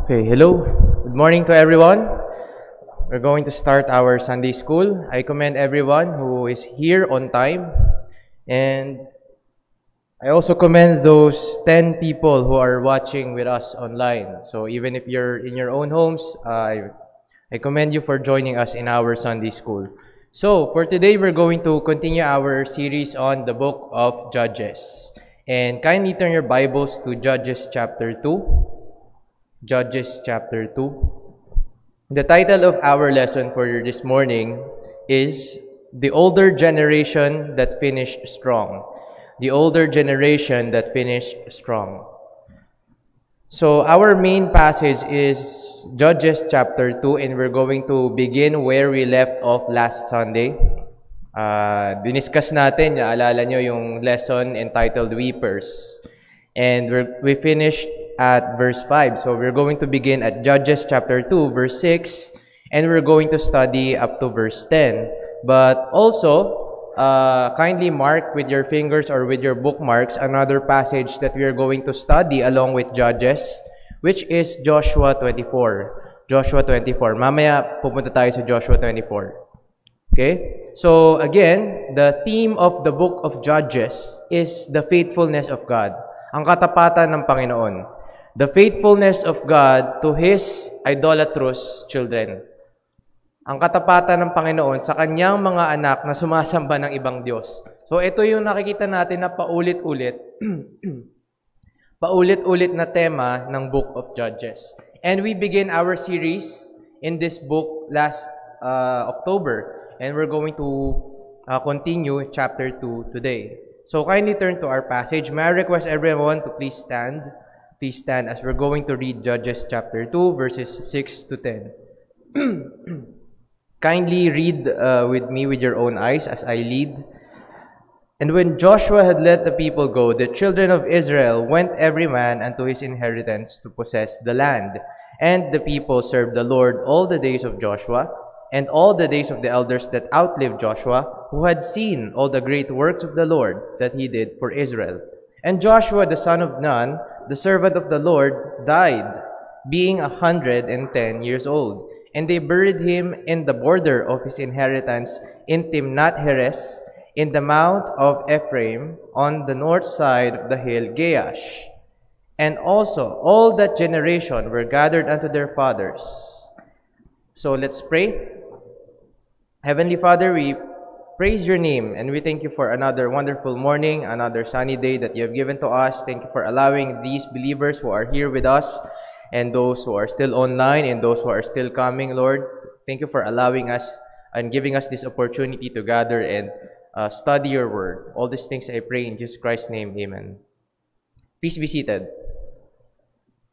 Okay, hello. Good morning to everyone. We're going to start our Sunday school. I commend everyone who is here on time. And I also commend those 10 people who are watching with us online. So even if you're in your own homes, I commend you for joining us in our Sunday school. So for today, we're going to continue our series on the book of Judges. And kindly turn your Bibles to Judges chapter 2. Judges chapter 2. The title of our lesson for this morning is The Older Generation That Finished Strong. The Older Generation That Finished Strong. So our main passage is Judges chapter 2, and we're going to begin where we left off last Sunday. Diniscuss natin, naalala nyo yung lesson entitled Weepers. And we finished at verse 5. So we're going to begin at Judges chapter 2, verse 6, and we're going to study up to verse 10. But also, kindly mark with your fingers or with your bookmarks another passage that we are going to study along with Judges, which is Joshua 24. Joshua 24. Mamaya pupunta tayo sa Joshua 24. Okay? So again, the theme of the book of Judges is the faithfulness of God. Ang katapatan ng Panginoon. The faithfulness of God to His idolatrous children. Ang katapatan ng Panginoon sa kanyang mga anak na sumasamba ng ibang Diyos. So ito yung nakikita natin na paulit-ulit, paulit-ulit na tema ng Book of Judges. And we begin our series in this book last October. And we're going to continue chapter 2 today. So kindly turn to our passage. May I request everyone to please stand. Please stand as we're going to read Judges chapter 2, verses 6 to 10. Kindly read with me with your own eyes as I lead. And when Joshua had let the people go, the children of Israel went every man unto his inheritance to possess the land. And the people served the Lord all the days of Joshua, and all the days of the elders that outlived Joshua, who had seen all the great works of the Lord that he did for Israel. And Joshua the son of Nun, the servant of the Lord, died, being 110 years old. And they buried him in the border of his inheritance in Timnath-Heres, in the mount of Ephraim, on the north side of the hill Gaash. And also all that generation were gathered unto their fathers. So let's pray. Heavenly Father, we praise your name and we thank you for another wonderful morning, another sunny day that you have given to us. Thank you for allowing these believers who are here with us and those who are still online and those who are still coming, Lord. Thank you for allowing us and giving us this opportunity to gather and study your word. All these things I pray in Jesus Christ's name. Amen. Please be seated.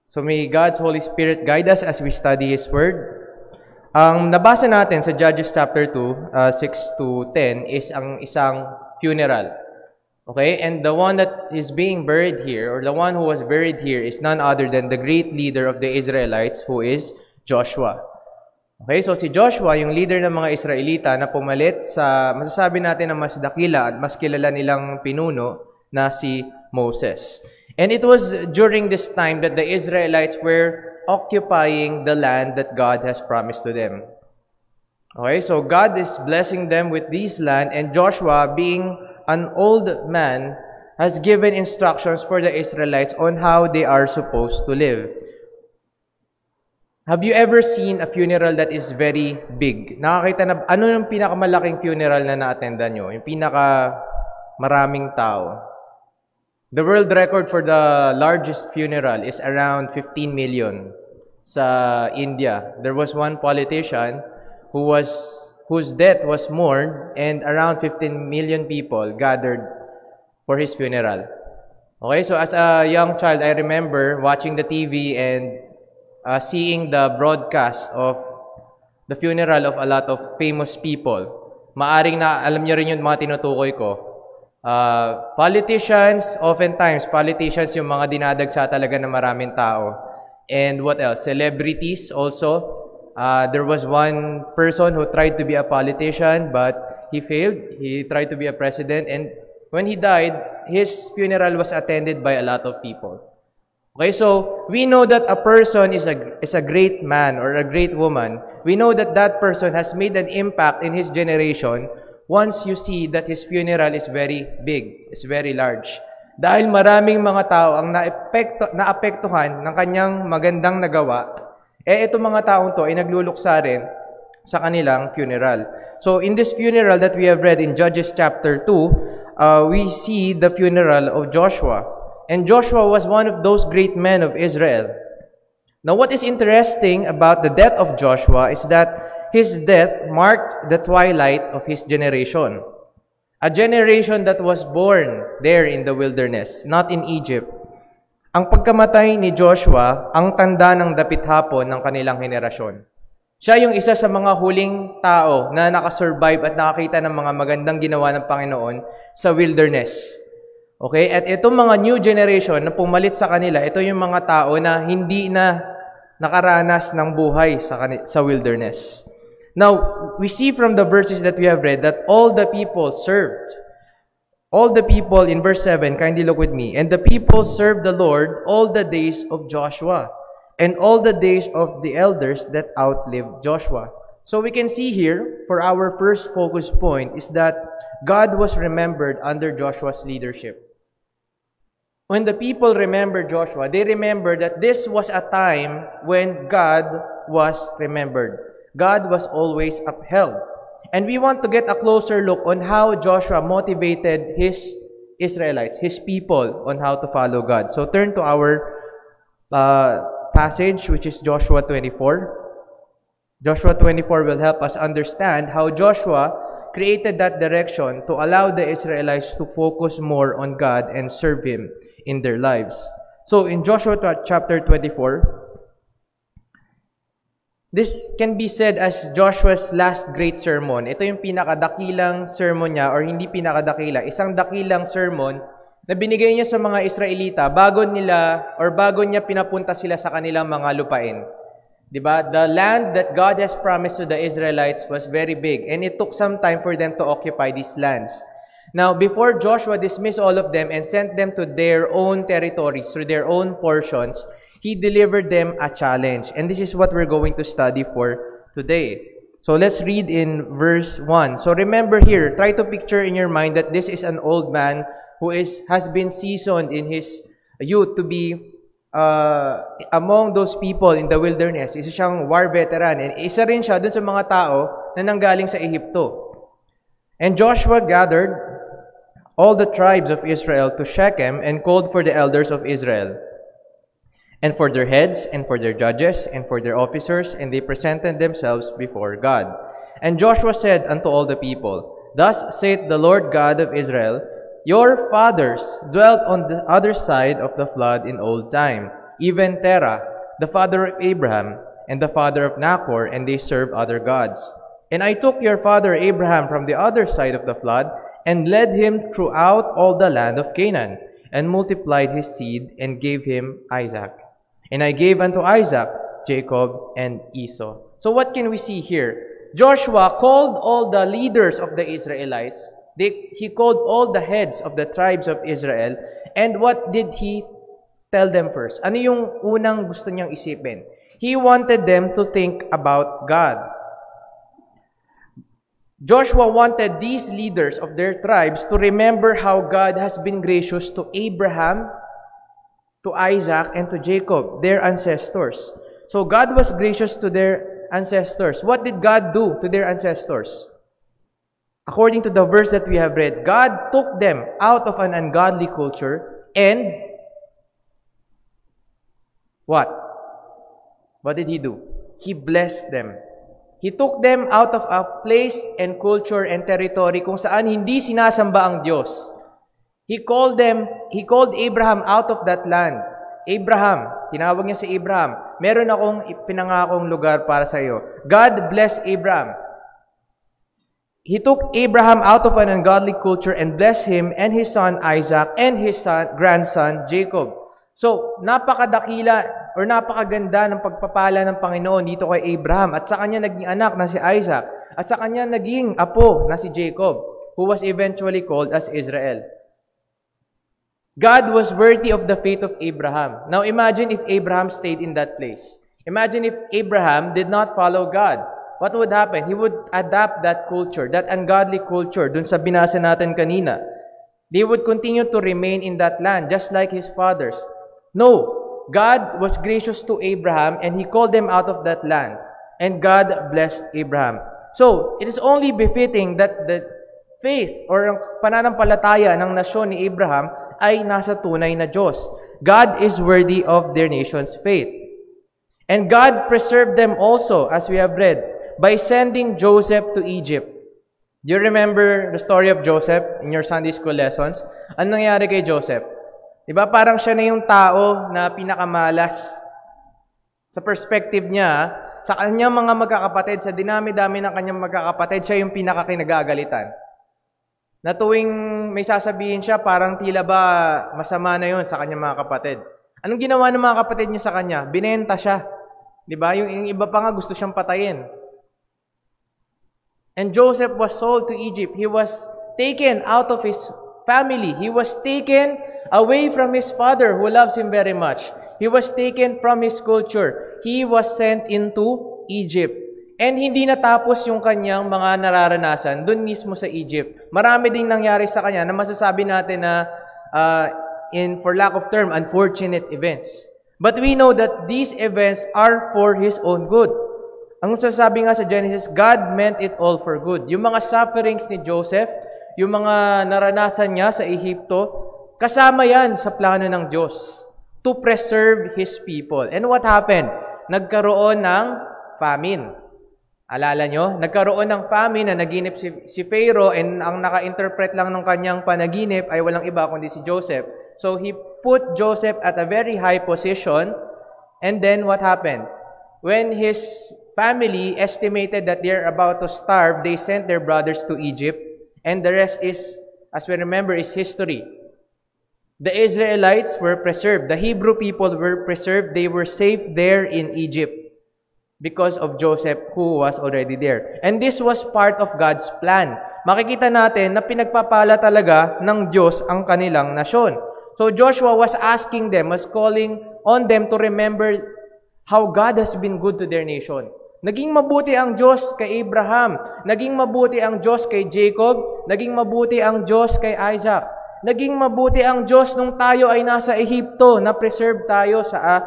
So may God's Holy Spirit guide us as we study His word. Ang nabasa natin sa Judges chapter 2, 6 to 10 is ang isang funeral. Okay? And the one that is being buried here, or the one who was buried here, is none other than the great leader of the Israelites, who is Joshua. Okay? So si Joshua, yung leader ng mga Israelita na pumalit sa, masasabi natin na mas dakila at mas kilala nilang pinuno na si Moses. And it was during this time that the Israelites were occupying the land that God has promised to them. Okay, so God is blessing them with this land, and Joshua, being an old man, has given instructions for the Israelites on how they are supposed to live. Have you ever seen a funeral that is very big? Nakakita na, ano yung pinakamalaking funeral na na-attendan nyo? Yung pinaka maraming tao? The world record for the largest funeral is around 15 million sa India. There was one politician whose death was mourned, and around 15 million people gathered for his funeral. Okay, so as a young child, I remember watching the TV and seeing the broadcast of the funeral of a lot of famous people. Maaring na alam niyo rin yung mga tinutukoy ko. Politicians, oftentimes, politicians yung mga dinadagsa talaga ng maraming tao. And what else? Celebrities also. There was one person who tried to be a politician, but he failed. He tried to be a president. And when he died, his funeral was attended by a lot of people. Okay, so we know that a person is a great man or a great woman. We know that that person has made an impact in his generation once you see that his funeral is very big, is very large. Dahil maraming mga tao ang naapektuhan ng kanyang magandang nagawa, itong mga taong to ay nagluluksa rin sa kanilang funeral. So in this funeral that we have read in Judges chapter 2, we see the funeral of Joshua. And Joshua was one of those great men of Israel. Now, what is interesting about the death of Joshua is that his death marked the twilight of his generation. A generation that was born there in the wilderness, not in Egypt. Ang pagkamatay ni Joshua, ang tanda ng dapit hapon ng kanilang henerasyon. Siya yung isa sa mga huling tao na nakasurvive at nakakita ng mga magandang ginawa ng Panginoon sa wilderness. Okay? At itong mga new generation na pumalit sa kanila, ito yung mga tao na hindi na nakaranas ng buhay sa wilderness. Now, we see from the verses that we have read that all the people served. All the people, in verse 7, kindly look with me. And the people served the Lord all the days of Joshua, and all the days of the elders that outlived Joshua. So we can see here, for our first focus point, is that God was remembered under Joshua's leadership. When the people remember Joshua, they remember that this was a time when God was remembered. God was always upheld. And we want to get a closer look on how Joshua motivated his Israelites, his people, on how to follow God. So turn to our passage, which is Joshua 24. Joshua 24 will help us understand how Joshua created that direction to allow the Israelites to focus more on God and serve Him in their lives. So in Joshua chapter 24, this can be said as Joshua's last great sermon. Ito yung pinakadakilang sermon niya, or hindi pinakadakila, isang dakilang sermon na binigay niya sa mga Israelita bago niya pinapunta sila sa kanilang mga lupain. Diba? The land that God has promised to the Israelites was very big, and it took some time for them to occupy these lands. Now, before Joshua dismissed all of them and sent them to their own territories, through their own portions, he delivered them a challenge. And this is what we're going to study for today. So let's read in verse 1. So remember here, try to picture in your mind that this is an old man who has been seasoned in his youth to be among those people in the wilderness. Isa siyang war veteran. And isa rin siya dun sa mga tao na nanggaling sa Ehipto. And Joshua gathered all the tribes of Israel to Shechem and called for the elders of Israel, and for their heads, and for their judges, and for their officers, and they presented themselves before God. And Joshua said unto all the people, Thus saith the Lord God of Israel, Your fathers dwelt on the other side of the flood in old time, even Terah, the father of Abraham, and the father of Nachor, and they served other gods. And I took your father Abraham from the other side of the flood, and led him throughout all the land of Canaan, and multiplied his seed, and gave him Isaac. And I gave unto Isaac Jacob and Esau. So what can we see here? Joshua called all the leaders of the Israelites. He called all the heads of the tribes of Israel. And what did he tell them first? Ano yung unang gusto niyang isipin? He wanted them to think about God. Joshua wanted these leaders of their tribes to remember how God has been gracious to Abraham, to Isaac, and to Jacob, their ancestors. So God was gracious to their ancestors. What did God do to their ancestors? According to the verse that we have read, God took them out of an ungodly culture and what? What did He do? He blessed them. He took them out of a place and culture and territory kung saan hindi sinasamba ang Diyos. He called Abraham out of that land. Abraham, tinawag niya si Abraham, meron akong pinangakong lugar para sa iyo. God bless Abraham. He took Abraham out of an ungodly culture and blessed him and his son Isaac and his grandson Jacob. So, napakadakila or napakaganda ng pagpapala ng Panginoon dito kay Abraham, at sa kanya naging anak na si Isaac, at sa kanya naging apo na si Jacob, who was eventually called as Israel. God was worthy of the faith of Abraham. Now imagine if Abraham stayed in that place. Imagine if Abraham did not follow God. What would happen? He would adapt that culture, that ungodly culture, dun sa binasa natin kanina. They would continue to remain in that land, just like his fathers. No, God was gracious to Abraham and He called them out of that land. And God blessed Abraham. So, it is only befitting that the faith or pananampalataya ng nasyon ni Abraham ay nasa tunay na Diyos. God is worthy of their nation's faith. And God preserved them also, as we have read, by sending Joseph to Egypt. Do you remember the story of Joseph in your Sunday school lessons? Ano nangyari kay Joseph? Diba parang siya na yung tao na pinakamalas sa perspective niya, sa kanyang mga magkakapatid, sa dinami-dami ng kanyang magkakapatid, siya yung pinakakinagagalitan. Na tuwing may sasabihin siya, parang tila ba masama na yon sa kanyang mga kapatid. Anong ginawa ng mga kapatid niya sa kanya? Binenta siya. Diba? Yung iba pa nga gusto siyang patayin. And Joseph was sold to Egypt. He was taken out of his family. He was taken away from his father who loves him very much. He was taken from his culture. He was sent into Egypt. And hindi natapos yung kanyang mga nararanasan dun mismo sa Egypt. Marami ding nangyari sa kanya na masasabi natin na for lack of term, unfortunate events. But we know that these events are for His own good. Ang sasabi nga sa Genesis, God meant it all for good. Yung mga sufferings ni Joseph, yung mga naranasan niya sa Ehipto, kasama yan sa plano ng Diyos to preserve His people. And what happened? Nagkaroon ng famine. Alala nyo? Nagkaroon ng famine na naginip si Pharaoh and ang naka-interpret lang ng kanyang panaginip ay walang iba kundi si Joseph. So he put Joseph at a very high position and then what happened? When his family estimated that they're about to starve, they sent their brothers to Egypt, and the rest is, as we remember, is history. The Israelites were preserved. The Hebrew people were preserved. They were safe there in Egypt because of Joseph who was already there. And this was part of God's plan. Makikita natin na pinagpapala talaga ng Diyos ang kanilang nasyon. So Joshua was asking them, was calling on them to remember how God has been good to their nation. Naging mabuti ang Diyos kay Abraham. Naging mabuti ang Diyos kay Jacob. Naging mabuti ang Diyos kay Isaac. Naging mabuti ang Diyos nung tayo ay nasa Ehipto, na preserve tayo sa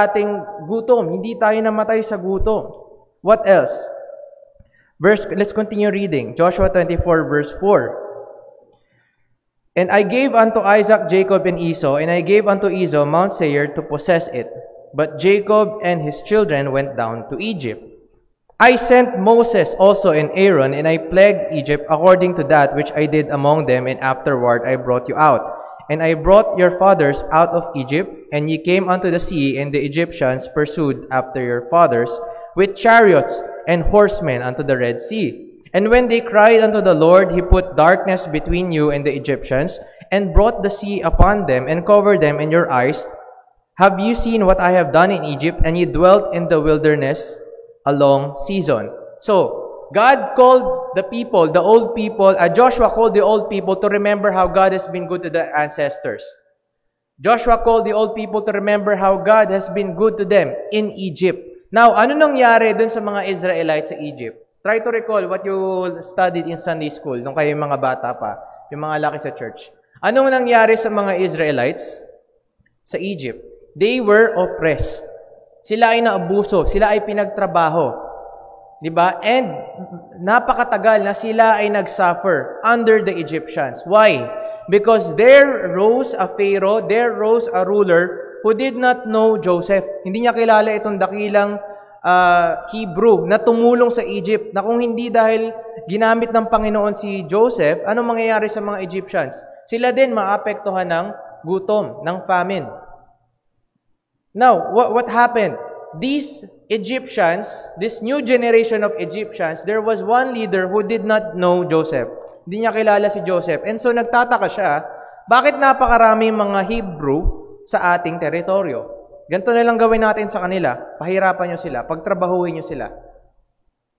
ating gutom. Hindi tayo namatay sa gutom. What else? Let's continue reading. Joshua 24 verse 4. And I gave unto Isaac, Jacob, and Esau, and I gave unto Esau Mount Seir to possess it. But Jacob and his children went down to Egypt. I sent Moses also and Aaron, and I plagued Egypt according to that which I did among them, and afterward I brought you out. And I brought your fathers out of Egypt, and ye came unto the sea, and the Egyptians pursued after your fathers with chariots and horsemen unto the Red Sea. And when they cried unto the Lord, He put darkness between you and the Egyptians, and brought the sea upon them, and covered them in your eyes. Have you seen what I have done in Egypt, and ye dwelt in the wilderness a long season? So, God called the people, the old people, Joshua called the old people to remember how God has been good to their ancestors. Joshua called the old people to remember how God has been good to them in Egypt. Now, ano nangyari dun sa mga Israelites sa Egypt? Try to recall what you studied in Sunday school nung kayo mga bata pa, yung mga laki sa church. Anong nangyari sa mga Israelites sa Egypt? They were oppressed. Sila ay naabuso. Sila ay pinagtrabaho. Diba? And napakatagal na sila ay nagsuffer under the Egyptians. Why? Because there rose a Pharaoh, there rose a ruler who did not know Joseph. Hindi niya kilala itong dakilang Hebrew na tumulong sa Egypt, na kung hindi dahil ginamit ng Panginoon si Joseph, anong mangyayari sa mga Egyptians? Sila din maapektuhan ng gutom, ng famine. Now, what happened? These Egyptians, this new generation of Egyptians, there was one leader who did not know Joseph. Hindi niya kilala si Joseph. And so nagtataka siya, bakit napakarami mga Hebrew sa ating teritoryo? Ganito na lang gawin natin sa kanila. Pahirapan nyo sila, pagtrabahuin nyo sila.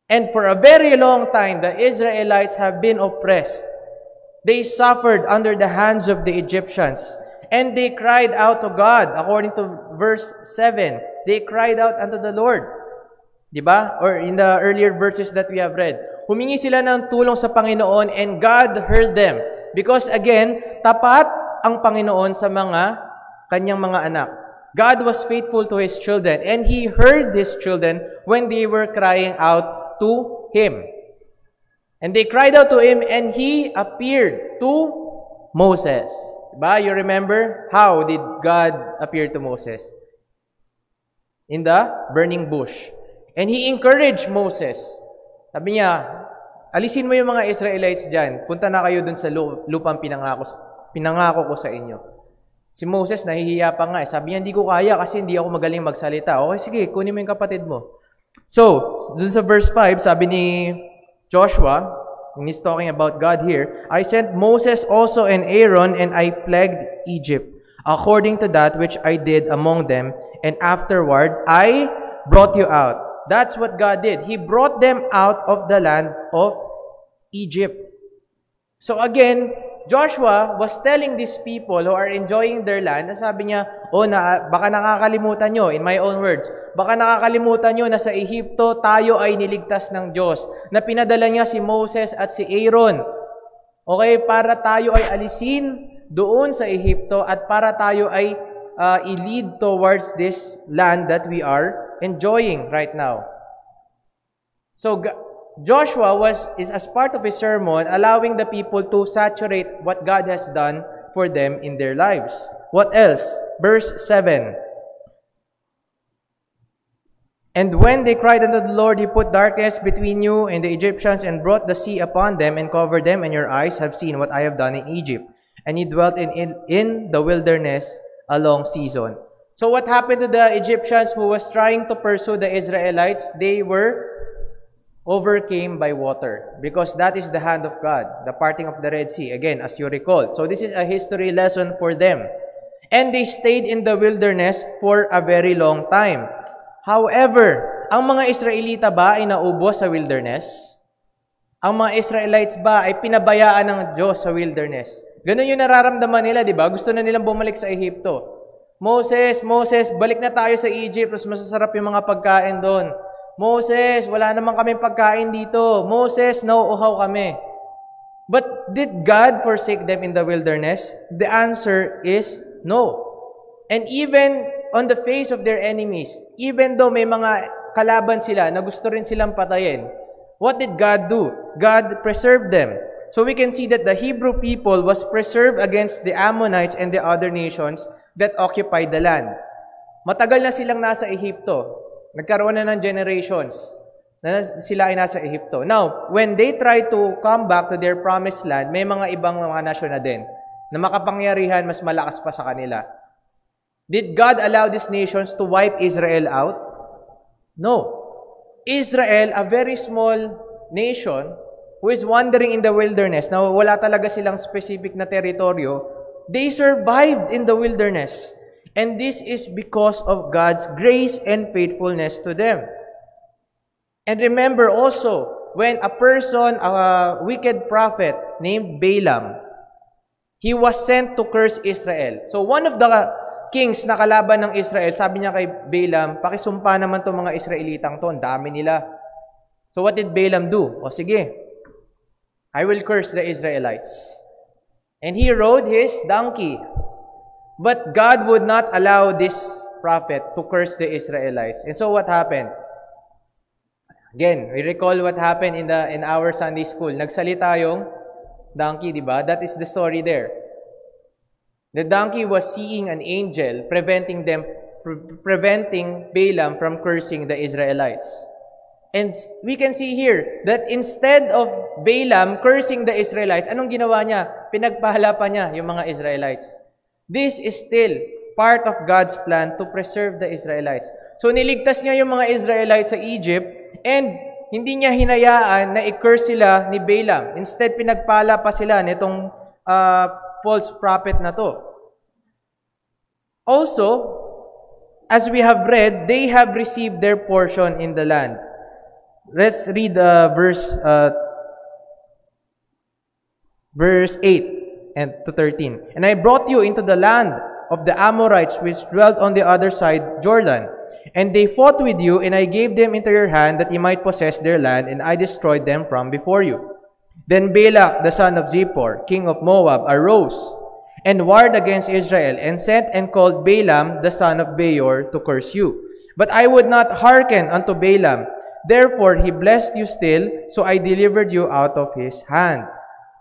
And for a very long time, the Israelites have been oppressed. They suffered under the hands of the Egyptians. And they cried out to God, according to verse 7. They cried out unto the Lord. Diba? Or in the earlier verses that we have read. Humingi sila ng tulong sa Panginoon and God heard them. Because again, tapat ang Panginoon sa kanyang mga anak. God was faithful to His children and He heard His children when they were crying out to Him. And they cried out to Him and He appeared to Moses. Diba? You remember? How did God appear to Moses? In the burning bush. And He encouraged Moses. Sabi niya, alisin mo yung mga Israelites dyan. Punta na kayo dun sa lupang pinangako ko sa inyo. Si Moses, nahihiya pa nga. Sabi niya, hindi ko kaya kasi hindi ako magaling magsalita. Okay, sige, kunin mo yung kapatid mo. So, dun sa verse 5, sabi ni Joshua, when he's talking about God here, I sent Moses also and Aaron, and I plagued Egypt, according to that which I did among them, and afterward I brought you out. That's what God did. He brought them out of the land of Egypt. So again, Joshua was telling these people who are enjoying their land, sabi niya, baka nakakalimutan nyo, in my own words, baka nakakalimutan nyo na sa Ehipto tayo ay niligtas ng Diyos, na pinadala niya si Moses at si Aaron. Okay, para tayo ay alisin doon sa Ehipto at para tayo ay i-lead towards this land that we are enjoying right now. So Joshua is as part of his sermon allowing the people to saturate what God has done for them in their lives. What else? Verse 7. And when they cried unto the Lord, He put darkness between you and the Egyptians and brought the sea upon them and covered them, and your eyes have seen what I have done in Egypt. And He dwelt in the wilderness a long season. So what happened to the Egyptians who was trying to pursue the Israelites? They were overcame by water, because that is the hand of God, the parting of the Red Sea, again, as you recall. So this is a history lesson for them. And they stayed in the wilderness for a very long time. However, ang mga Israelita ba ay naubos sa wilderness? Ang mga Israelites ba ay pinabayaan ng Diyos sa wilderness? Ganun yung nararamdaman nila, di ba? Gusto na nilang bumalik sa Ehipto. Moses, balik na tayo sa Egypt, mas masasarap yung mga pagkain doon. Moses, wala naman kaming pagkain dito. Moses, nauuhaw kami. But did God forsake them in the wilderness? The answer is no. And even on the face of their enemies, even though may mga kalaban sila na gusto rin silang patayin, what did God do? God preserved them. So we can see that the Hebrew people was preserved against the Ammonites and the other nations that occupied the land. Matagal na silang nasa Ehipto. Nagkaroon na ng generations na sila ay nasa Ehipto. Now, when they try to come back to their promised land, may mga ibang mga nasyon na din na makapangyarihan, mas malakas pa sa kanila. Did God allow these nations to wipe Israel out? No. Israel, a very small nation who is wandering in the wilderness, na wala talaga silang specific na teritoryo, they survived in the wilderness. And this is because of God's grace and faithfulness to them. And remember also, when a person, a wicked prophet named Balaam, he was sent to curse Israel. So one of the kings na kalaban ng Israel, sabi niya kay Balaam, pakisumpa naman itong mga Israelitang to, ang dami nila. So what did Balaam do? O sige, I will curse the Israelites. And he rode his donkey. But God would not allow this prophet to curse the Israelites. And so what happened? Again, we recall what happened in our Sunday school. Nagsalita yung donkey, di ba? That is the story there. The donkey was seeing an angel preventing Balaam from cursing the Israelites. And we can see here that instead of Balaam cursing the Israelites, anong ginawa niya? Pinagpahala pa niya yung mga Israelites. This is still part of God's plan to preserve the Israelites. So niligtas niya yung mga Israelites sa Egypt and hindi niya hinayaan na i-curse sila ni Balaam. Instead, pinagpala pa sila nitong false prophet na to. Also, as we have read, they have received their portion in the land. Let's read verse 8. and to 13. And I brought you into the land of the Amorites which dwelt on the other side Jordan. And they fought with you, and I gave them into your hand that ye might possess their land, and I destroyed them from before you. Then Balak, the son of Zippor, king of Moab, arose and warred against Israel, and sent and called Balaam, the son of Beor, to curse you. But I would not hearken unto Balaam. Therefore he blessed you still, so I delivered you out of his hand.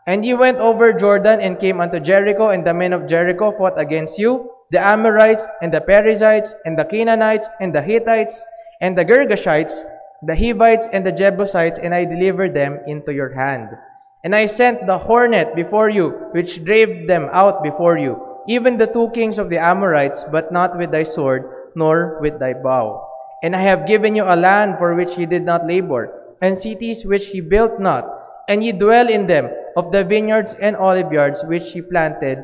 And ye went over Jordan, and came unto Jericho, and the men of Jericho fought against you, the Amorites, and the Perizzites, and the Canaanites, and the Hittites, and the Girgashites, the Hivites, and the Jebusites, and I delivered them into your hand. And I sent the hornet before you, which drave them out before you, even the 2 kings of the Amorites, but not with thy sword, nor with thy bow. And I have given you a land for which ye did not labor, and cities which ye built not, and ye dwell in them, of the vineyards and olive yards which ye planted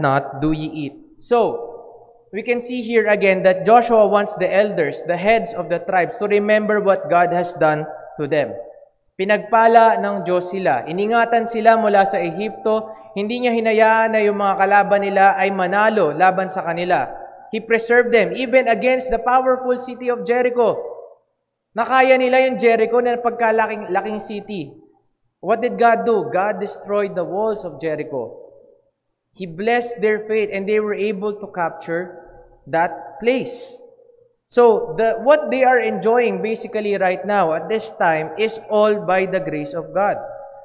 not, do ye eat. So, we can see here again that Joshua wants the elders, the heads of the tribes, to remember what God has done to them. Pinagpala ng Diyos sila. Iningatan sila mula sa Ehipto. Hindi niya hinayaan na yung mga kalaban nila ay manalo laban sa kanila. He preserved them even against the powerful city of Jericho. Nakaya nila yung Jericho na pagkalaking city. What did God do? God destroyed the walls of Jericho. He blessed their faith, and they were able to capture that place. So, what they are enjoying basically right now at this time is all by the grace of God.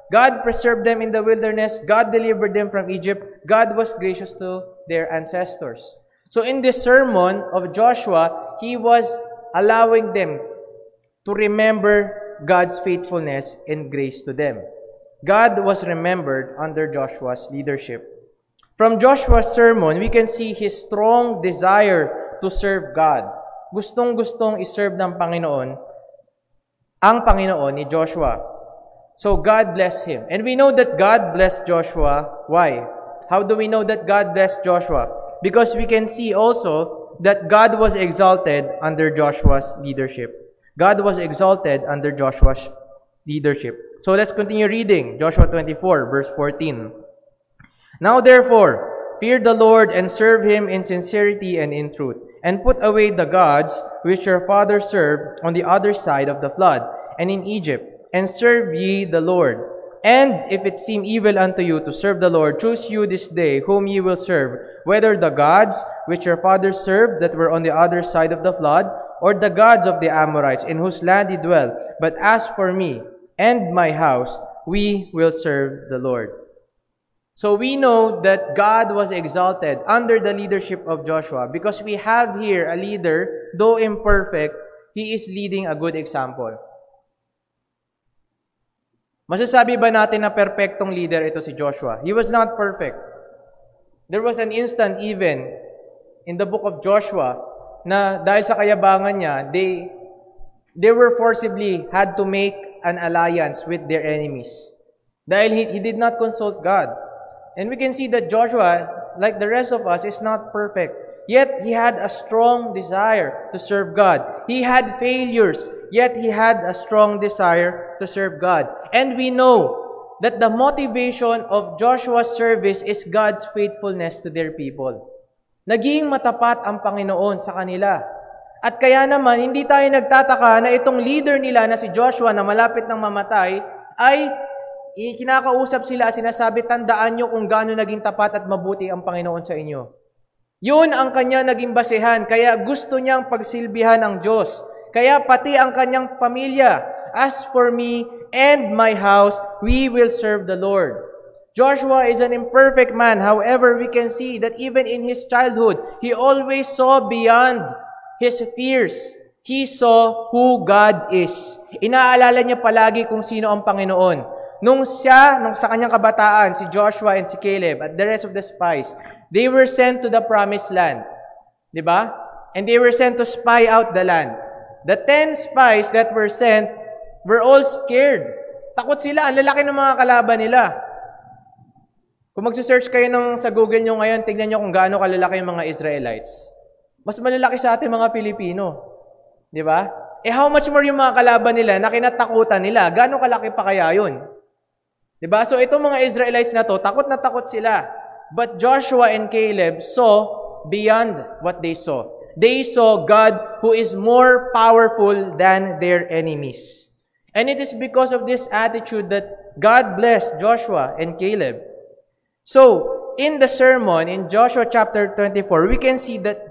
God preserved them in the wilderness. God delivered them from Egypt. God was gracious to their ancestors. So, in this sermon of Joshua, he was allowing them to remember God's faithfulness and grace to them. God was remembered under Joshua's leadership. From Joshua's sermon, we can see his strong desire to serve God. Gustong-gustong iserve ng Panginoon ang Panginoon ni Joshua. So God blessed him. And we know that God blessed Joshua. Why? How do we know that God blessed Joshua? Because we can see also that God was exalted under Joshua's leadership. God was exalted under Joshua's leadership. So let's continue reading. Joshua 24, verse 14. Now therefore, fear the Lord and serve him in sincerity and in truth, and put away the gods which your fathers served on the other side of the flood, and in Egypt, and serve ye the Lord. And if it seem evil unto you to serve the Lord, choose you this day whom ye will serve, whether the gods which your fathers served that were on the other side of the flood, or the gods of the Amorites in whose land ye dwell. But as for me and my house, we will serve the Lord. So we know that God was exalted under the leadership of Joshua because we have here a leader, though imperfect, he is leading a good example. Masasabi ba natin na perfectong leader ito si Joshua? He was not perfect. There was an instant even in the book of Joshua na dahil sa kayabangan niya, they were forcibly had to make an alliance with their enemies. Dahil he did not consult God. And we can see that Joshua, like the rest of us, is not perfect. Yet, he had a strong desire to serve God. He had failures, yet he had a strong desire to serve God. And we know that the motivation of Joshua's service is God's faithfulness to their people. Naging matapat ang Panginoon sa kanila. At kaya naman, hindi tayo nagtataka na itong leader nila na si Joshua na malapit ng mamatay ay kinakausap sila, sinasabi, tandaan nyo kung gaano naging tapat at mabuti ang Panginoon sa inyo. Yun ang kanya naging basehan, kaya gusto niyang pagsilbihan ng Diyos. Kaya pati ang kanyang pamilya, as for me and my house, we will serve the Lord. Joshua is an imperfect man, however, we can see that even in his childhood, he always saw beyond his fears. He saw who God is. Inaalala niya palagi kung sino ang Panginoon. Nung sa kanyang kabataan, si Joshua and si Caleb at the rest of the spies, they were sent to the promised land. Diba? And they were sent to spy out the land. The 10 spies that were sent were all scared. Takot sila. Ang lalaki ng mga kalaban nila. Kung magsisearch kayo sa Google nyo ngayon, tignan nyo kung gaano kalalaki yung mga Israelites. Mas malalaki sa ating mga Pilipino. Diba? How much more yung mga kalaban nila na kinatakutan nila? Gaano kalaki pa kaya yun? Diba? So itong mga Israelites na to, takot na takot sila. But Joshua and Caleb saw beyond what they saw. They saw God who is more powerful than their enemies. And it is because of this attitude that God blessed Joshua and Caleb. So, in the sermon, in Joshua chapter 24, we can see that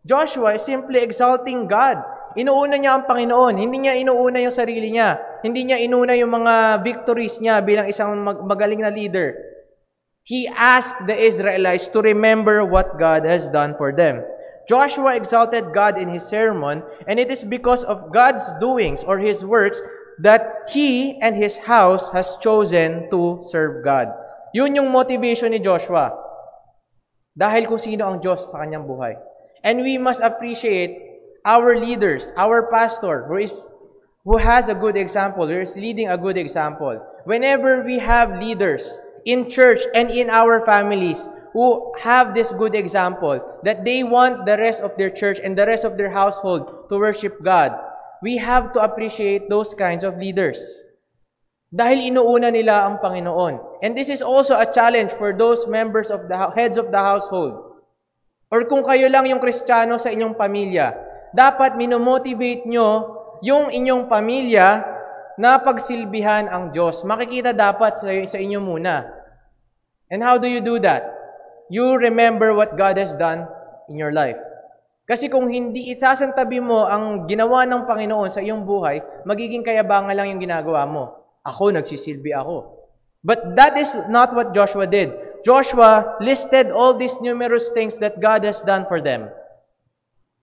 Joshua is simply exalting God. Inuuna niya ang Panginoon. Hindi niya inuuna yung sarili niya. Hindi niya inuna yung mga victories niya bilang isang magaling na leader. He asked the Israelites to remember what God has done for them. Joshua exalted God in his sermon, and it is because of God's doings or His works that he and his house has chosen to serve God. Yun yung motivation ni Joshua. Dahil kung sino ang Diyos sa kanyang buhay. And we must appreciate our leaders, our pastor, who has a good example, who is leading a good example. Whenever we have leaders in church and in our families who have this good example, that they want the rest of their church and the rest of their household to worship God, we have to appreciate those kinds of leaders. Dahil inuuna nila ang Panginoon. And this is also a challenge for those members of the heads of the household. Or kung kayo lang yung Kristiyano sa inyong pamilya, dapat minomotivate nyo yung inyong pamilya na pagsilbihan ang Diyos. Makikita dapat sa inyo muna. And how do you do that? You remember what God has done in your life. Kasi kung hindi isasantabi mo ang ginawa ng Panginoon sa iyong buhay, magiging kayabangan lang yung ginagawa mo. Ako, nagsisilbi ako. But that is not what Joshua did. Joshua listed all these numerous things that God has done for them.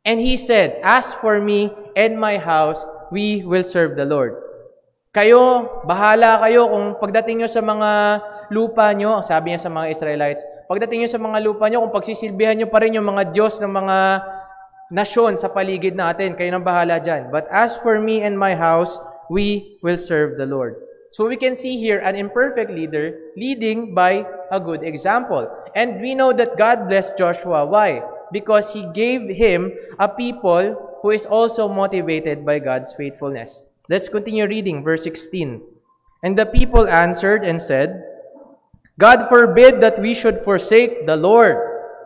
And he said, "As for me and my house, we will serve the Lord." Kayo, bahala kayo kung pagdating nyo sa mga lupa nyo, sabi niya sa mga Israelites, pagdating nyo sa mga lupa nyo, kung pagsisilbihan nyo pa rin yung mga Diyos ng mga nasyon sa paligid natin, kayo nang bahala dyan. But as for me and my house, we will serve the Lord. So we can see here an imperfect leader leading by a good example. And we know that God blessed Joshua. Why? Because He gave him a people who is also motivated by God's faithfulness. Let's continue reading verse 16. And the people answered and said, "God forbid that we should forsake the Lord,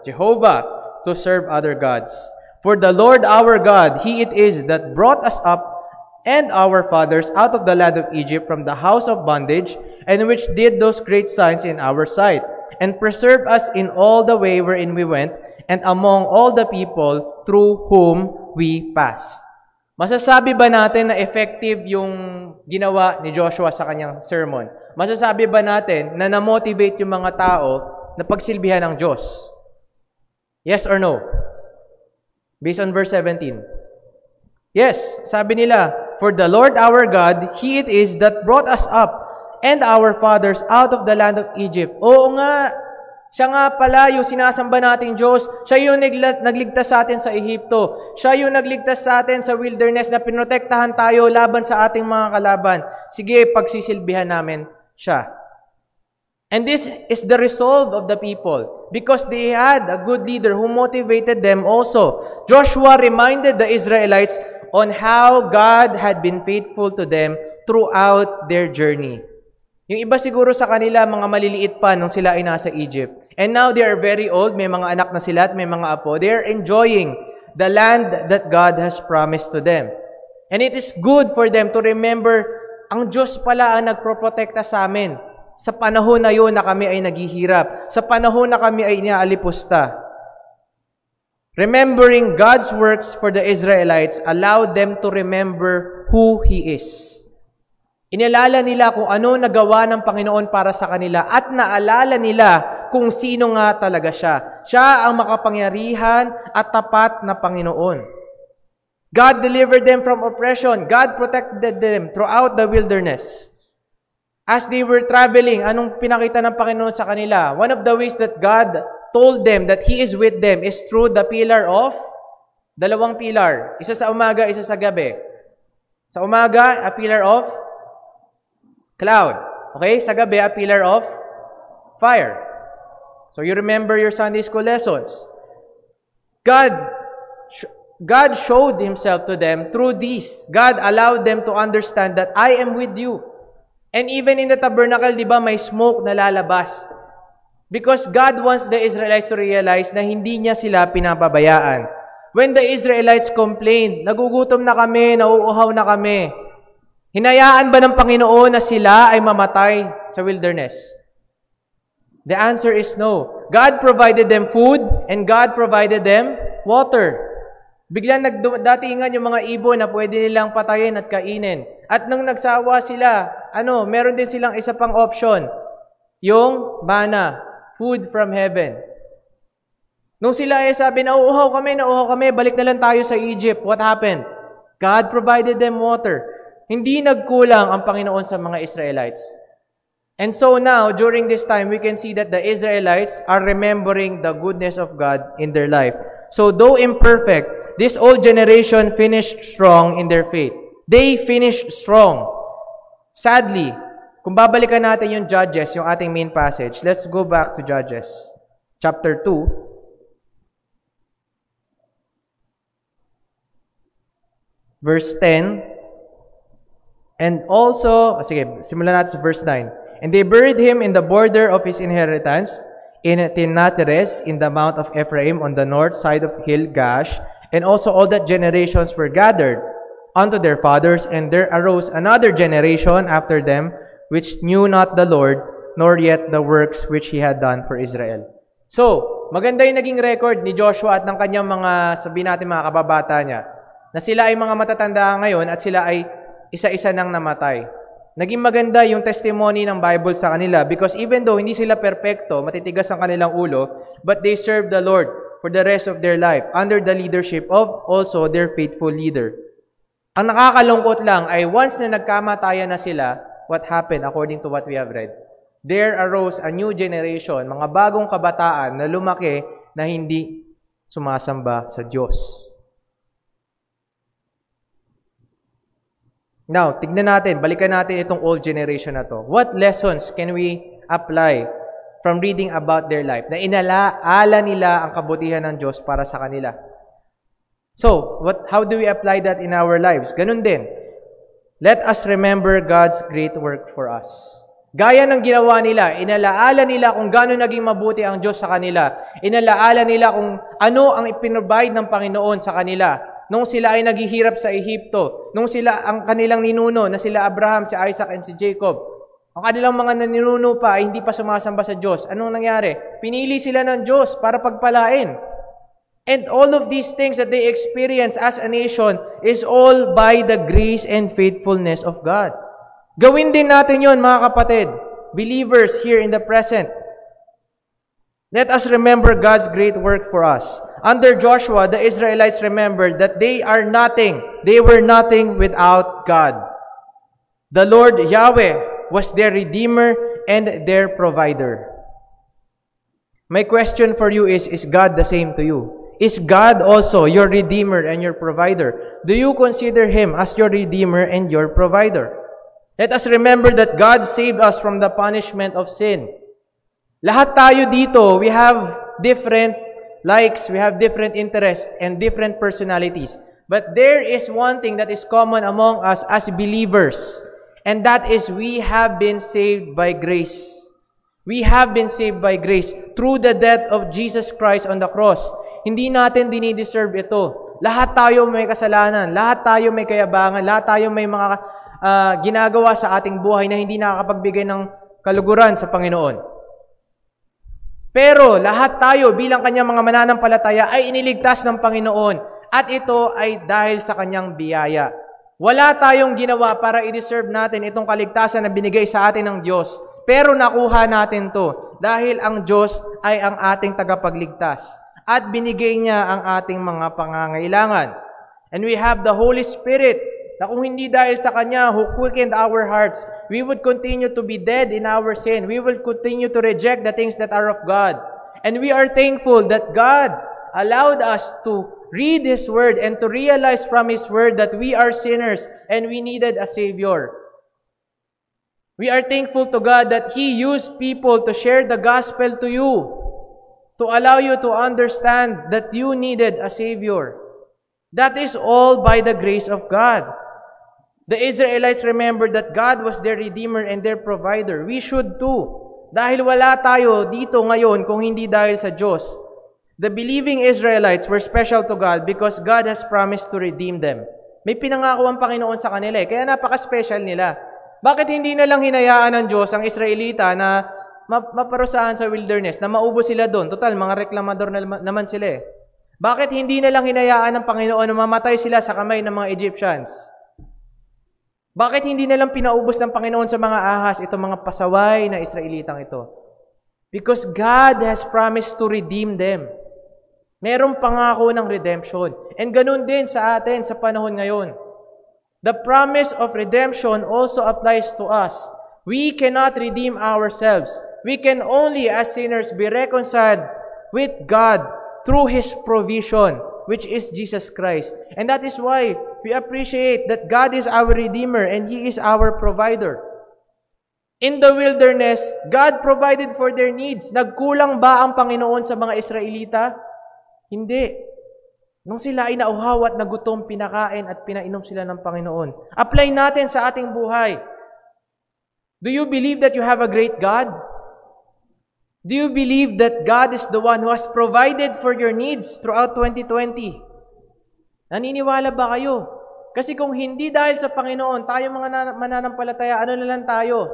Jehovah, to serve other gods. For the Lord our God, He it is that brought us up and our fathers out of the land of Egypt from the house of bondage, and which did those great signs in our sight, and preserved us in all the way wherein we went, and among all the people through whom we passed." Masasabi ba natin na effective yung ginawa ni Joshua sa kanyang sermon? Masasabi ba natin na na-motivate yung mga tao na pagsilbihan ng Diyos? Yes or no? Based on verse 17. Yes, sabi nila, "For the Lord our God, He it is that brought us up and our fathers out of the land of Egypt." Oo nga, siya nga pala yung sinasamba nating Diyos. Siya yung nagligtas sa atin sa Ehipto. Siya yung nagligtas sa atin sa wilderness na pinotektahan tayo laban sa ating mga kalaban. Sige, pagsisilbihan namin siya. And this is the resolve of the people because they had a good leader who motivated them also. Joshua reminded the Israelites on how God had been faithful to them throughout their journey. Yung iba siguro sa kanila, mga maliliit pa nung sila ay nasa Egypt. And now they are very old, may mga anak na sila at may mga apo. They are enjoying the land that God has promised to them. And it is good for them to remember, ang Diyos pala ang nagproprotekta sa amin. Sa panahon na yun na kami ay naghihirap. Sa panahon na kami ay inaalipusta. Remembering God's works for the Israelites allowed them to remember who He is. Inalala nila kung ano nagawa ng Panginoon para sa kanila at naalala nila kung sino nga talaga siya. Siya ang makapangyarihan at tapat na Panginoon. God delivered them from oppression. God protected them throughout the wilderness. As they were traveling, anong pinakita ng Panginoon sa kanila? One of the ways that God told them that He is with them is through the pillar of, dalawang pillar. Isa sa umaga, isa sa gabi. Sa umaga, a pillar of cloud. Okay? Sa gabi, a pillar of fire. So you remember your Sunday school lessons. God showed Himself to them through these. God allowed them to understand that I am with you. And even in the tabernacle, di ba, may smoke na lalabas. Because God wants the Israelites to realize na hindi niya sila pinapabayaan. When the Israelites complained, nagugutom na kami, nauuhaw na kami, hinayaan ba ng Panginoon na sila ay mamatay sa wilderness? The answer is no. God provided them food and God provided them water. Biglang nagdatingan yung mga ibon na pwede nilang patayin at kainin. At nung nagsawa sila, meron din silang isa pang option. Yung manna, food from heaven. Nung sila ay sabi, nauuhaw kami, balik na lang tayo sa Egypt. What happened? God provided them water. Hindi nagkulang ang Panginoon sa mga Israelites. And so now, during this time, we can see that the Israelites are remembering the goodness of God in their life. So though imperfect, this old generation finished strong in their faith. They finished strong. Sadly, kung babalikan natin yung Judges, yung ating main passage, let's go back to Judges, chapter 2. Verse 10. And also, simulan natin sa verse 9. And they buried him in the border of his inheritance, in Timnath-Heres, in the mount of Ephraim, on the north side of Hill Gash. And also all that generations were gathered unto their fathers, and there arose another generation after them, which knew not the Lord, nor yet the works which he had done for Israel. So, maganda yung naging record ni Joshua at ng kanyang mga, sabihin natin mga kababata niya, na sila ay mga matatanda ngayon at sila ay isa-isa nang namatay. Naging maganda yung testimony ng Bible sa kanila because even though hindi sila perpekto, matitigas ang kanilang ulo, but they served the Lord for the rest of their life under the leadership of also their faithful leader. Ang nakakalungkot lang ay once na nagkamatayan na sila, what happened according to what we have read? There arose a new generation, mga bagong kabataan na lumaki na hindi sumasamba sa Diyos. Now, tignan natin, balikan natin itong old generation na to. What lessons can we apply from reading about their life? Na inalaala nila ang kabutihan ng Diyos para sa kanila. So, how do we apply that in our lives? Ganun din. Let us remember God's great work for us. Gaya ng ginawa nila, inalaala nila kung gaano naging mabuti ang Diyos sa kanila. Inalaala nila kung ano ang ipinrovide ng Panginoon sa kanila. Nung sila ay naghihirap sa Ehipto, nung sila ang kanilang ninuno na sila Abraham, si Isaac, and si Jacob, ang kanilang mga ninuno pa ay hindi pa sumasamba sa Diyos. Anong nangyari? Pinili sila ng Diyos para pagpalain. And all of these things that they experience as a nation is all by the grace and faithfulness of God. Gawin din natin yon, mga kapatid, believers here in the present. Let us remember God's great work for us. Under Joshua, the Israelites remembered that they are nothing. They were nothing without God. The Lord Yahweh was their Redeemer and their provider. My question for you is God the same to you? Is God also your Redeemer and your provider? Do you consider Him as your Redeemer and your provider? Let us remember that God saved us from the punishment of sin. Lahat tayo dito, we have different likes, we have different interests, and different personalities. But there is one thing that is common among us as believers, and that is we have been saved by grace. We have been saved by grace through the death of Jesus Christ on the cross. Hindi natin dinideserve ito. Lahat tayo may kasalanan, lahat tayo may kayabangan, lahat tayo may mga ginagawa sa ating buhay na hindi nakakapagbigay ng kaluguran sa Panginoon. Pero lahat tayo bilang kanyang mga mananampalataya ay iniligtas ng Panginoon at ito ay dahil sa kanyang biyaya. Wala tayong ginawa para i-deserve natin itong kaligtasan na binigay sa atin ng Diyos. Pero nakuha natin to dahil ang Diyos ay ang ating tagapagligtas at binigay niya ang ating mga pangangailangan. And we have the Holy Spirit na kung hindi dahil sa Kanya who quickened our hearts, we would continue to be dead in our sin. We will continue to reject the things that are of God. And we are thankful that God allowed us to read His Word and to realize from His Word that we are sinners and we needed a Savior. We are thankful to God that He used people to share the gospel to you, to allow you to understand that you needed a Savior. That is all by the grace of God. The Israelites remembered that God was their Redeemer and their provider. We should too. Dahil wala tayo dito ngayon kung hindi dahil sa Diyos. The believing Israelites were special to God because God has promised to redeem them. May pinangako ang Panginoon sa kanila kaya napaka-special nila. Bakit hindi na lang hinayaan ng Diyos ang Israelita na maparusahan sa wilderness, na maubos sila doon? Total, mga reklamador naman sila Bakit hindi na lang hinayaan ng Panginoon na mamatay sila sa kamay ng mga Egyptians? Bakit hindi na lang pinaubos ng Panginoon sa mga ahas itong mga pasaway na Israelitang ito? Because God has promised to redeem them. Merong pangako ng redemption. And ganun din sa atin sa panahon ngayon. The promise of redemption also applies to us. We cannot redeem ourselves. We can only, as sinners, be reconciled with God through His provision, which is Jesus Christ. And that is why we appreciate that God is our Redeemer and He is our provider. In the wilderness, God provided for their needs. Nagkulang ba ang Panginoon sa mga Israelita? Hindi. Nung sila ay nauhaw at nagutom, pinakain at pinainom sila ng Panginoon. Apply natin sa ating buhay. Do you believe that you have a great God? Do you believe that God is the one who has provided for your needs throughout 2020? Naniniwala ba kayo? Kasi kung hindi dahil sa Panginoon, tayo mga mananampalataya, ano na lang tayo?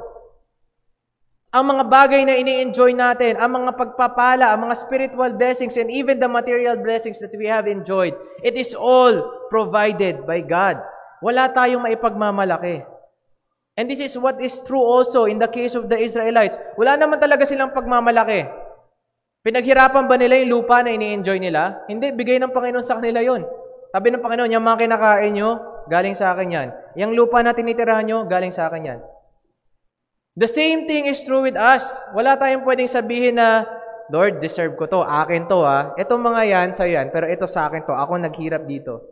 Ang mga bagay na ini-enjoy natin, ang mga pagpapala, ang mga spiritual blessings, and even the material blessings that we have enjoyed, it is all provided by God. Wala tayong maipagmamalaki. And this is what is true also in the case of the Israelites. Wala naman talaga silang pagmamalaki. Pinaghirapan ba nila yung lupa na ini-enjoy nila? Hindi, bigay ng Panginoon sa kanila yon. Sabi ng Panginoon, yung mga kinakain nyo, galing sa akin yan. Yung lupa na tinitirahan nyo, galing sa akin yan. The same thing is true with us. Wala tayong pwedeng sabihin na, Lord, deserve ko to, akin to Itong mga yan, sa'yo yan, pero ito sa akin to, ako naghirap dito.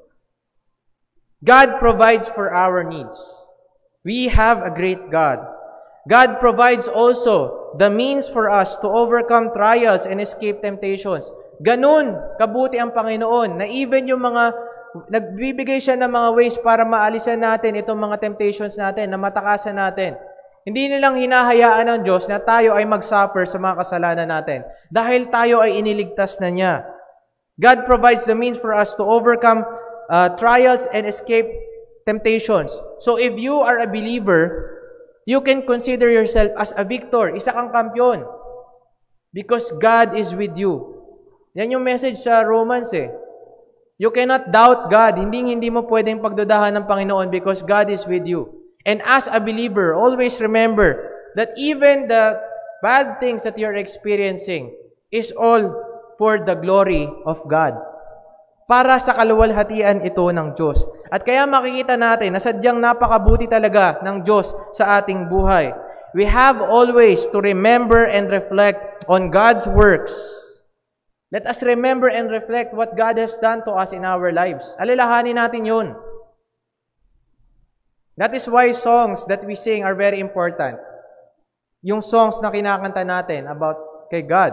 God provides for our needs. We have a great God. God provides also the means for us to overcome trials and escape temptations. Ganun kabuti ang Panginoon na even yung mga nagbibigay siya ng mga ways para maalisan natin itong mga temptations natin, na matakasan natin. Hindi nilang hinahayaan ng Diyos na tayo ay mag-suffer sa mga kasalanan natin dahil tayo ay iniligtas na niya. God provides the means for us to overcome trials and escape temptations. So if you are a believer, you can consider yourself as a victor. Isa kang kampiyon. Because God is with you. Yan yung message sa Romans You cannot doubt God. Hindi mo pwedeng pagdudahan ng Panginoon because God is with you. And as a believer, always remember that even the bad things that you're experiencing is all for the glory of God. Para sa kaluwalhatian ito ng Diyos. At kaya makikita natin na sadyang napakabuti talaga ng Diyos sa ating buhay. We have always to remember and reflect on God's works. Let us remember and reflect what God has done to us in our lives. Alalahanin natin yun. That is why songs that we sing are very important. Yung songs na kinakanta natin about kay God.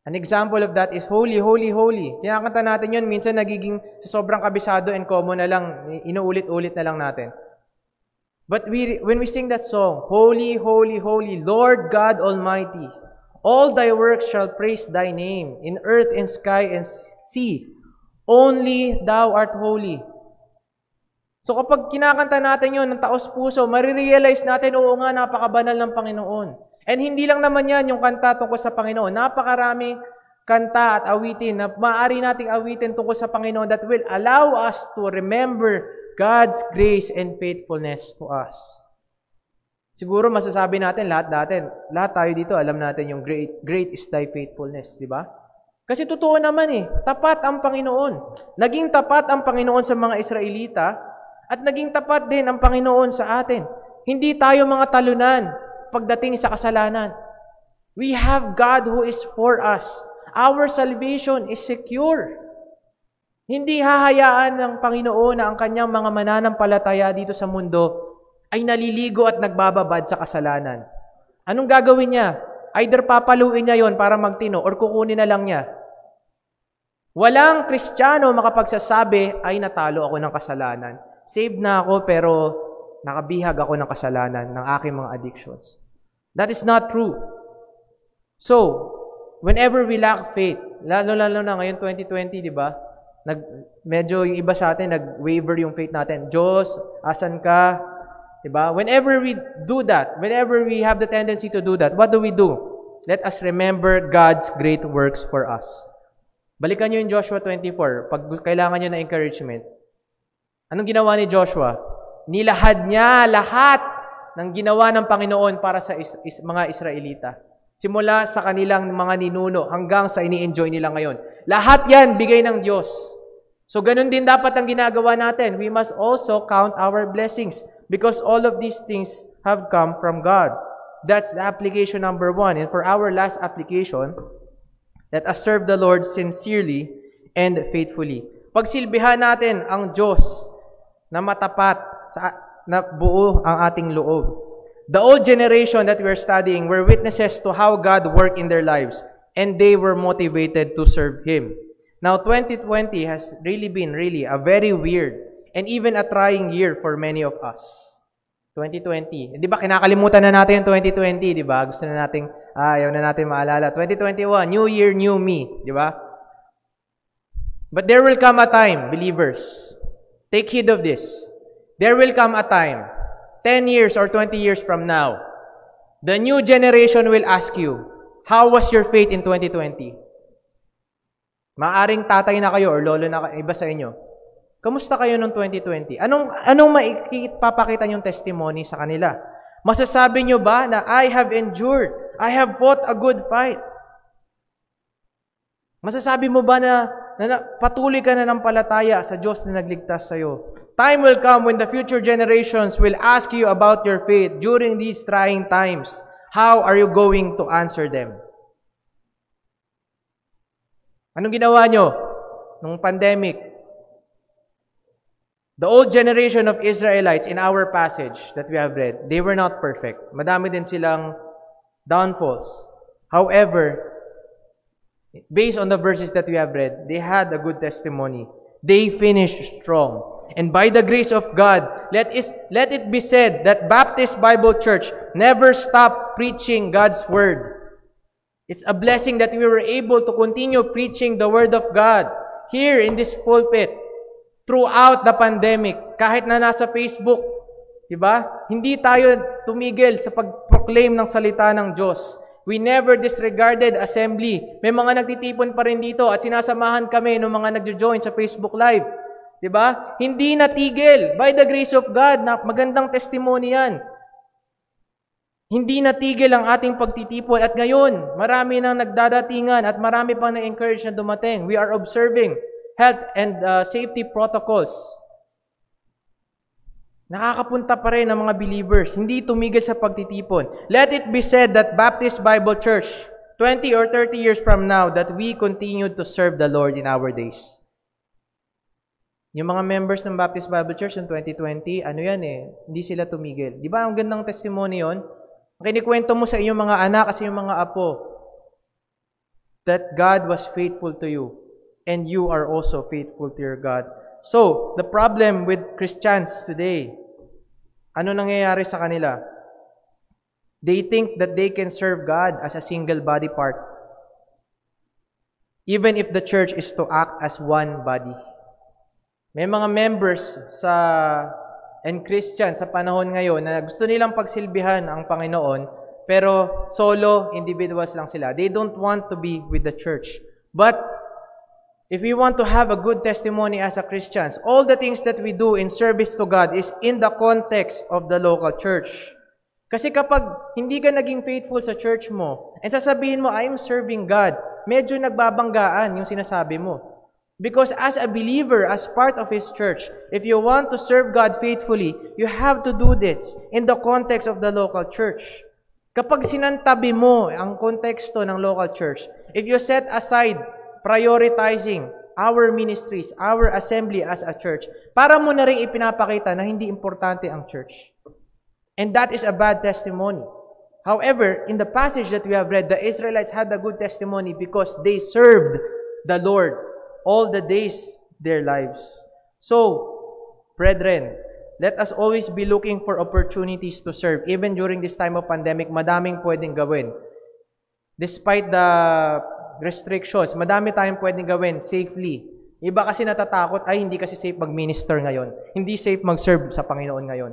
An example of that is Holy, Holy, Holy. Kinakanta natin yun, minsan nagiging sobrang kabisado and common na lang, inuulit-ulit na lang natin. But when we sing that song, Holy, Holy, Holy, Lord God Almighty, all Thy works shall praise Thy name, in earth and sky and sea. Only Thou art holy. So kapag kinakanta natin yun ng taos puso, marirealize natin, oo nga, napakabanal ng Panginoon. And hindi lang naman yan yung kanta tungkol sa Panginoon. Napakaraming kanta at awitin na maaari nating awitin tungkol sa Panginoon that will allow us to remember God's grace and faithfulness to us. Siguro masasabi natin, lahat tayo dito, alam natin yung great is Thy faithfulness, di ba? Kasi totoo naman tapat ang Panginoon. Naging tapat ang Panginoon sa mga Israelita at naging tapat din ang Panginoon sa atin. Hindi tayo mga talunan pagdating sa kasalanan. We have God who is for us. Our salvation is secure. Hindi hahayaan ng Panginoon na ang kanyang mga mananampalataya dito sa mundo ay naliligo at nagbababad sa kasalanan. Anong gagawin niya? Either papaluin niya yon para magtino or kukunin na lang niya. Walang Kristiyano makapagsasabi ay natalo ako ng kasalanan. Saved na ako pero nakabihag ako ng kasalanan ng aking mga addictions. That is not true. So, whenever we lack faith, lalo-lalo na ngayon 2020, di ba? Medyo yung iba sa atin, nag-waver yung faith natin. Diyos, asan ka? Di ba? Whenever we do that, whenever we have the tendency to do that, what do? Let us remember God's great works for us. Balikan nyo yung Joshua 24. Pag kailangan nyo na encouragement, anong ginawa ni Joshua? Nilahad niya lahat ng ginawa ng Panginoon para sa mga Israelita. Simula sa kanilang mga ninuno hanggang sa ini-enjoy nila ngayon. Lahat yan, bigay ng Diyos. So, ganun din dapat ang ginagawa natin. We must also count our blessings because all of these things have come from God. That's the application number 1. And for our last application, let us serve the Lord sincerely and faithfully. Pagsilbihan natin ang Diyos na matapat, na buo ang ating loob. The old generation that we're studying were witnesses to how God worked in their lives, and they were motivated to serve Him. Now, 2020 has really been a very weird and even a trying year for many of us. 2020. Di ba, kinakalimutan na natin yung 2020, di ba? Gusto na natin, ayaw na natin maalala. 2021, new year, new me, di ba? But there will come a time, believers, take heed of this. There will come a time, 10 years or 20 years from now, the new generation will ask you, how was your faith in 2020? Maaring tatay na kayo or lolo na iba sa inyo. Kamusta kayo noong 2020? Anong maipapakita niyong testimony sa kanila? Masasabi niyo ba na I have endured, I have fought a good fight? Masasabi mo ba na patuloy ka na ng palataya sa Diyos na nagligtas sa iyo? Time will come when the future generations will ask you about your faith during these trying times. How are you going to answer them? Anong ginawa nyo nung pandemic? The old generation of Israelites in our passage that we have read, they were not perfect. Madami din silang downfalls. However, based on the verses that we have read, they had a good testimony. They finished strong. And by the grace of God, let it be said that Baptist Bible Church never stopped preaching God's Word. It's a blessing that we were able to continue preaching the Word of God here in this pulpit throughout the pandemic. Kahit na nasa Facebook, diba? Hindi tayo tumigil sa pag-proclaim ng salita ng Diyos. We never disregarded assembly. May mga nagtitipon pa rin dito at sinasamahan kami ng mga nagjo-join sa Facebook Live. Diba? Hindi natigil. By the grace of God, na magandang testimony yan. Hindi natigil ang ating pagtitipon. At ngayon, marami nang nagdadatingan at marami pang na-encourage na dumating. We are observing health and safety protocols. Nakakapunta pa rin ang mga believers. Hindi tumigil sa pagtitipon. Let it be said that Baptist Bible Church, 20 or 30 years from now, that we continue to serve the Lord in our days. Yung mga members ng Baptist Bible Church ng 2020, hindi sila tumigil. Di ba ang gandang testimony yon? Kinikwento mo sa iyong mga anak at sa iyong mga apo that God was faithful to you and you are also faithful to your God. So, the problem with Christians today, ano nangyayari sa kanila? They think that they can serve God as a single body part, even if the church is to act as one body. May mga members and Christians sa panahon ngayon na gusto nilang pagsilbihan ang Panginoon, pero solo individuals lang sila. They don't want to be with the church. But if we want to have a good testimony as a Christians, all the things that we do in service to God is in the context of the local church. Kasi kapag hindi ka naging faithful sa church mo, and sasabihin mo, I am serving God, medyo nagbabanggaan yung sinasabi mo. Because as a believer, as part of His church, if you want to serve God faithfully, you have to do this in the context of the local church. Kapag sinantabi mo ang konteksto ng local church, if you set aside prioritizing our ministries, our assembly as a church, para mo na rin ipinapakita na hindi importante ang church. And that is a bad testimony. However, in the passage that we have read, the Israelites had a good testimony because they served the Lord all the days of their lives. So, Brethren, let us always be looking for opportunities to serve. Even during this time of pandemic, madaming pwedeng gawin. Despite the restrictions, madami tayong pwedeng gawin safely. Iba kasi natatakot, ay hindi kasi safe mag-minister ngayon. Hindi safe mag-serve sa Panginoon ngayon.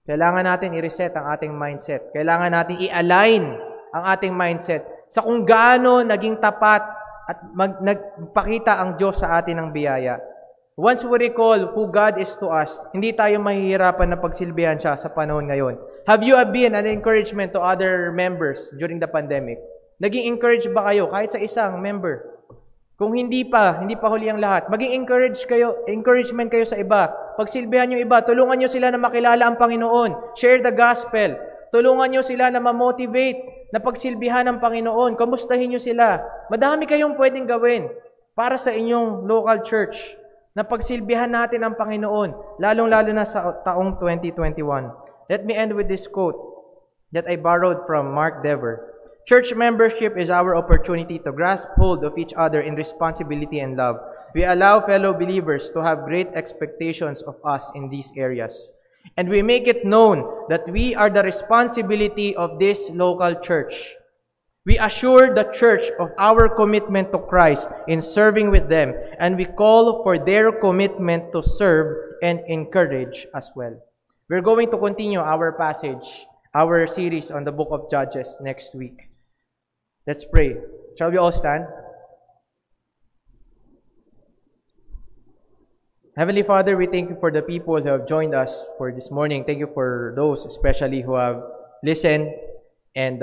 Kailangan natin i-reset ang ating mindset. Kailangan natin i-align ang ating mindset sa kung gaano naging tapat at nagpakita ang Diyos sa atin ng biyaya. Once we recall who God is to us, hindi tayo mahihirapan na pagsilbihan siya sa panahon ngayon. Have you been an encouragement to other members during the pandemic? Naging encourage ba kayo kahit sa isang member? Kung hindi pa huli ang lahat, maging encouragement kayo sa iba. Pagsilbihan yung iba, tulungan nyo sila na makilala ang Panginoon. Share the gospel. Tulungan nyo sila na ma-motivate na pagsilbihan ng Panginoon. Kamustahin nyo sila. Madami kayong pwedeng gawin para sa inyong local church na pagsilbihan natin ang Panginoon, lalong-lalo na sa taong 2021. Let me end with this quote that I borrowed from Mark Dever. Church membership is our opportunity to grasp hold of each other in responsibility and love. We allow fellow believers to have great expectations of us in these areas. And we make it known that we are the responsibility of this local church. We assure the church of our commitment to Christ in serving with them, and we call for their commitment to serve and encourage as well. We're going to continue our passage, our series on the book of Judges next week. Let's pray. Shall we all stand? Heavenly Father, we thank you for the people who have joined us for this morning. Thank you for those especially who have listened and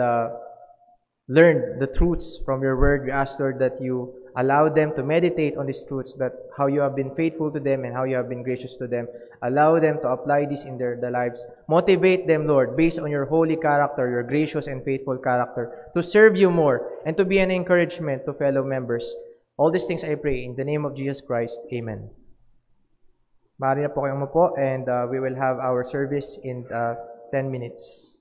learned the truths from your word. We ask, Lord, that you allow them to meditate on these truths, that how you have been faithful to them and how you have been gracious to them. Allow them to apply this in their lives. Motivate them, Lord, based on your holy character, your gracious and faithful character, to serve you more and to be an encouragement to fellow members. All these things I pray in the name of Jesus Christ. Amen. Maaari na po kayong umupo and we will have our service in 10 minutes.